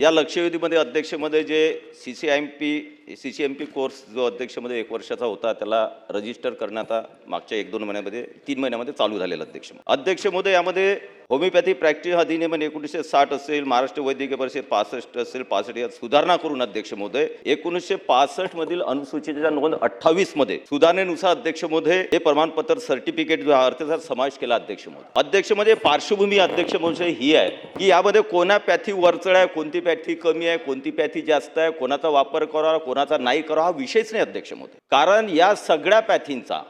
या लक्षवेधीमध्ये अध्यक्षमध्ये जे CCMP course जो अध्यक्षमध्ये 1 वर्षाचा होता त्याला रजिस्टर करण्यात मागच्या 1-2 महिन्यामध्ये 3 महिन्यामध्ये चालू झालेला अध्यक्षमध्ये यामध्ये होमिओपॅथी प्रॅक्टिस अधिनियम 1960 असेल, महाराष्ट्र वैद्यकीय परिषद 65 असेल, 65 यात सुधारणा करून अध्यक्ष महोदय 1965 मधील अनुसूचीच्या नोंद 28 मध्ये सुधारणेनुसार अध्यक्ष महोदय हे प्रमाणपत्र सर्टिफिकेट जो अर्थात समावेश केला अध्यक्षमध्ये पार्श्वभूमी अध्यक्ष महोदय ही आहे की यामध्ये कोणा पॅथी वरचढ आहे, कोणती पॅथी कमी आहे, कोणती पॅथी जास्त आहे, कोणाचा वापर करावा कोणाचा नाही करावा हा विषयच नाही अध्यक्ष महोदय. कारण या सगळ्या पॅथींचा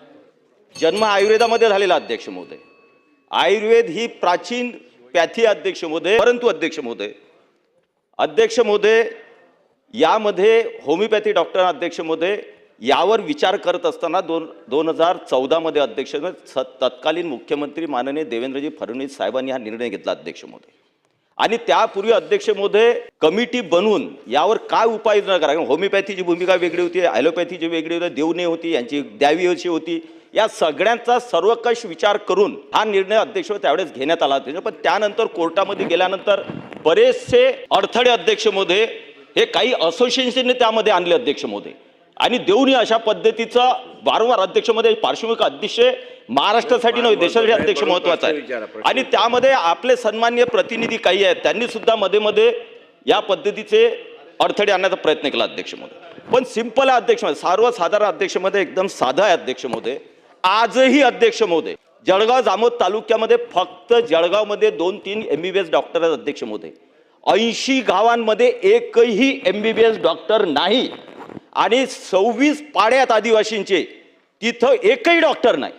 जन्म आयुर्वेदामध्ये झालेला अध्यक्ष महोदय. आयुर्वेद ही प्राचीन पॅथी अध्यक्ष महोदय. परंतु अध्यक्ष महोदय यामध्ये होमिओपॅथी डॉक्टर अध्यक्ष महोदय यावर विचार करत असताना 2014 मध्ये अध्यक्ष तत्कालीन मुख्यमंत्री माननीय देवेंद्रजी फडणवीस साहेबांनी हा निर्णय घेतला अध्यक्ष महोदय. आणि त्यापूर्वी अध्यक्ष महोदय कमिटी बनवून यावर काय उपाययोजना करा. होमिओपॅथीची भूमिका वेगळी होती, ॲलोपॅथीची वेगळी होती, देऊ नये होती, यांची द्यावी अशी होती. या सगळ्यांचा सर्वकष विचार करून हा निर्णय अध्यक्ष त्यावेळेस घेण्यात आला. पण त्यानंतर कोर्टामध्ये गेल्यानंतर बरेचसे अडथळे अध्यक्ष महोदय हे काही असोसिएशनने त्यामध्ये आणले अध्यक्ष महोदय. आणि देऊनी अशा पद्धतीचा वारंवार अध्यक्षमध्ये पार्श्वभूमी अतिशय महाराष्ट्रासाठी नव्हे देशासाठी अध्यक्ष महत्वाचा आहे. आणि त्यामध्ये आपले सन्माननीय प्रतिनिधी काही आहेत त्यांनी सुद्धा मध्ये या पद्धतीचे अडथळे आणण्याचा प्रयत्न केला अध्यक्ष महोदय. पण सिंपल आहे अध्यक्ष महोदय, सर्वसाधारण अध्यक्षमध्ये एकदम साधा आहे अध्यक्ष महोदय. आजही अध्यक्ष महोदय जळगाव जामोद तालुक्यामध्ये फक्त जळगावमध्ये 2-3 MBBS डॉक्टर आहेत अध्यक्ष महोदय. 80 गावांमध्ये एकही MBBS डॉक्टर नाही. आणि 26 पाड्यात आदिवासींचे तिथं एकही डॉक्टर नाही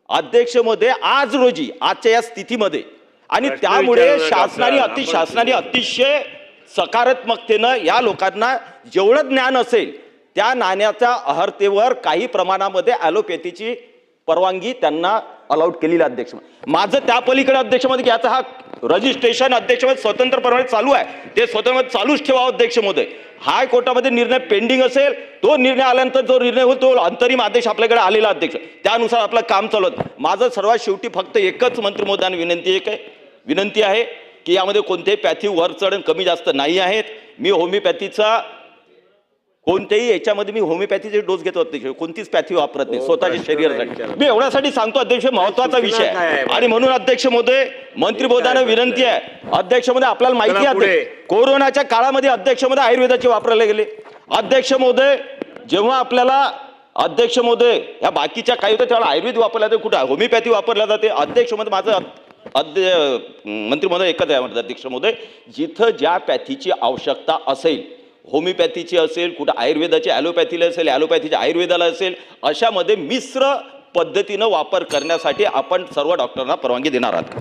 अध्यक्ष महोदय आज रोजी आजच्या या स्थितीमध्ये. आणि त्यामुळे शासनाने अतिशय सकारात्मकतेनं या लोकांना जेवढं ज्ञान असेल त्या ज्ञानाच्या अहर्तेवर काही प्रमाणामध्ये ॲलोपॅथीची परवानगी त्यांना अलाउड केलेली अध्यक्ष. माझं त्या पलीकडे अध्यक्षमध्ये याचा हा रजिस्ट्रेशन अध्यक्षमध्ये स्वतंत्रपणे चालू आहे, ते स्वतंत्र चालूच ठेवावं अध्यक्ष महोदय. हायकोर्टामध्ये निर्णय पेंडिंग असेल, तो निर्णय आल्यानंतर जो निर्णय होतो अंतरिम आदेश आपल्याकडे आलेला अध्यक्ष त्यानुसार आपलं काम चालवत. माझं सर्वात शेवटी फक्त एकच मंत्री महोदयांना विनंती आहे की यामध्ये कोणतेही पॅथी वर चढ कमी जास्त नाही आहेत. मी होमिओपॅथीचा कोणत्याही याच्यामध्ये मी होमिओपॅथीचे डोस घेतो अध्यक्ष, कोणतीच पॅथी वापरत नाही स्वतःच्या शरीरासाठी. मी एवढ्यासाठी सांगतो अध्यक्ष महत्वाचा विषय आहे. आणि म्हणून अध्यक्ष महोदय मंत्री महोदयांना विनंती आहे अध्यक्ष महोदय आपल्याला माहिती आहे कोरोनाच्या काळामध्ये अध्यक्ष महोदय आयुर्वेदाचे वापरले गेले अध्यक्ष महोदय. जेव्हा आपल्याला अध्यक्ष महोदय या बाकीच्या काही होतं त्यावेळेला आयुर्वेद वापरला जाते, कुठं होमिओपॅथी वापरला जाते अध्यक्ष महोदय. माझं मंत्री महोदय एकच आहे अध्यक्ष महोदय, जिथं ज्या पॅथीची आवश्यकता असेल होमिओपॅथीची असेल, कुठं आयुर्वेदाची ॲलोपॅथीला असेल, ॲलोपॅथीच्या आयुर्वेदाला असेल, अशामध्ये मिश्र पद्धतीनं वापर करण्यासाठी आपण सर्व डॉक्टरांना परवानगी देणार आहात.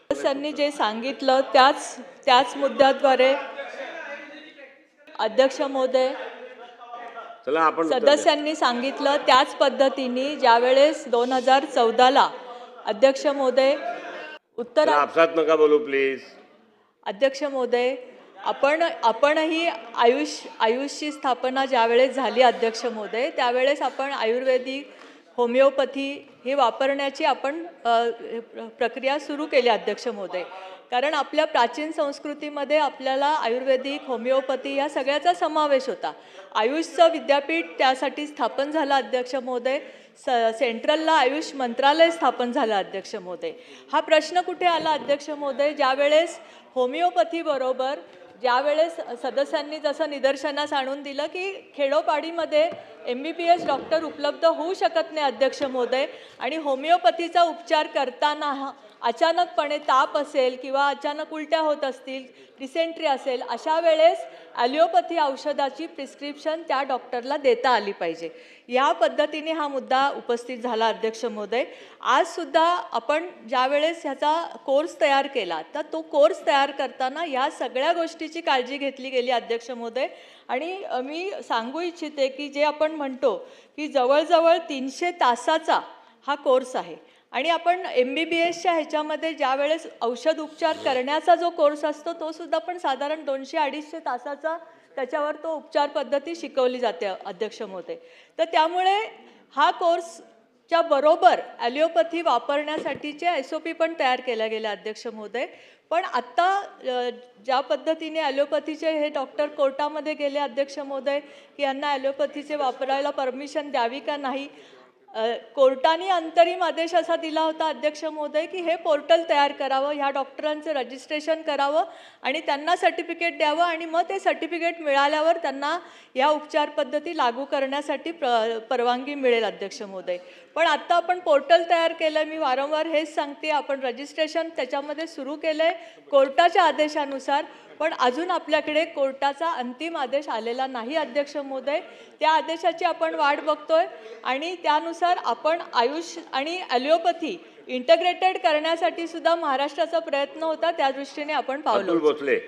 सदस्यांनी जे सांगितलं त्याच मुद्द्याद्वारे अध्यक्ष महोदय सदस्यांनी सांगितलं त्याच पद्धतीने ज्यावेळेस 2014ला अध्यक्ष महोदय आपसात नका बोलू प्लीज. अध्यक्ष महोदय आपणही आयुषची स्थापना ज्यावेळेस झाली अध्यक्ष महोदय त्यावेळेस आपण आयुर्वेदिक होमिओपॅथी हे वापरण्याची आपण प्रक्रिया सुरू केली अध्यक्ष महोदय. कारण आपल्या प्राचीन संस्कृतीमध्ये आपल्याला आयुर्वेदिक होमिओपॅथी या सगळ्याचा समावेश होता. आयुषचं विद्यापीठ त्यासाठी स्थापन झालं अध्यक्ष महोदय. सेंट्रलला आयुष मंत्रालय स्थापन झालं अध्यक्ष महोदय. हा प्रश्न कुठे आला अध्यक्ष महोदय, ज्यावेळेस होमिओपॅथीबरोबर ज्यावेळेस सदस्यांनी जसं निदर्शनास आणून दिलं की खेडोपाडीमध्ये MBBS डॉक्टर उपलब्ध होऊ शकत नाही अध्यक्ष महोदय. आणि होमिओपॅथीचा उपचार करताना अचानकपणे ताप असेल किंवा अचानक उलट्या होत असतील, डिसेंट्री असेल, अशा वेळेस ॲलोपॅथी औषधाची प्रिस्क्रिप्शन त्या डॉक्टरला देता आली पाहिजे. या पद्धतीने हा मुद्दा उपस्थित झाला अध्यक्ष महोदय. आजसुद्धा आपण ज्यावेळेस ह्याचा कोर्स तयार केला तर तो कोर्स तयार करताना या सगळ्या गोष्टीची काळजी घेतली गेली अध्यक्ष महोदय. आणि मी सांगू इच्छिते की जे आपण म्हणतो की जवळजवळ 300 तासाचा हा कोर्स आहे. आणि आपण MBBSच्या ह्याच्यामध्ये ज्यावेळेस औषध उपचार करण्याचा जो कोर्स असतो तो सुद्धा पण साधारण 200-250 तासाचा त्याच्यावर तो उपचार पद्धती शिकवली जाते अध्यक्ष महोदय. तर त्यामुळे हा कोर्स च्या बरोबर ॲलिओपॅथी वापरण्यासाठीचे SOP पण तयार केल्या गेल्या अध्यक्ष महोदय. पण आत्ता ज्या पद्धतीने ॲलिओपॅथीचे हे डॉक्टर कोर्टामध्ये गेले अध्यक्ष महोदय की यांना ॲलिओपॅथीचे वापरायला परमिशन द्यावी का नाही, कोर्टाने अंतरिम आदेश असा दिला होता अध्यक्ष महोदय की हे पोर्टल तयार करावं, ह्या डॉक्टरांचं रजिस्ट्रेशन करावं आणि त्यांना सर्टिफिकेट द्यावं आणि मग ते सर्टिफिकेट मिळाल्यावर त्यांना या उपचार पद्धती लागू करण्यासाठी परवानगी मिळेल अध्यक्ष महोदय. पण आत्ता आपण पोर्टल तयार केलं आहे, मी वारंवार हेच सांगते, आपण रजिस्ट्रेशन त्याच्यामध्ये सुरू केलं आहे कोर्टाच्या आदेशानुसार. पण अजून आपल्याकडे कोर्टाचा अंतिम आदेश आलेला नाही अध्यक्ष महोदय. त्या आदेशाची आपण वाट बघतोय आणि त्यानुसार आपण आयुष आणि ॲलिओपॅथी इंटग्रेटेड करण्यासाठी सुद्धा महाराष्ट्राचा प्रयत्न होता, त्या दृष्टीने आपण पावलं अतुल भोसले.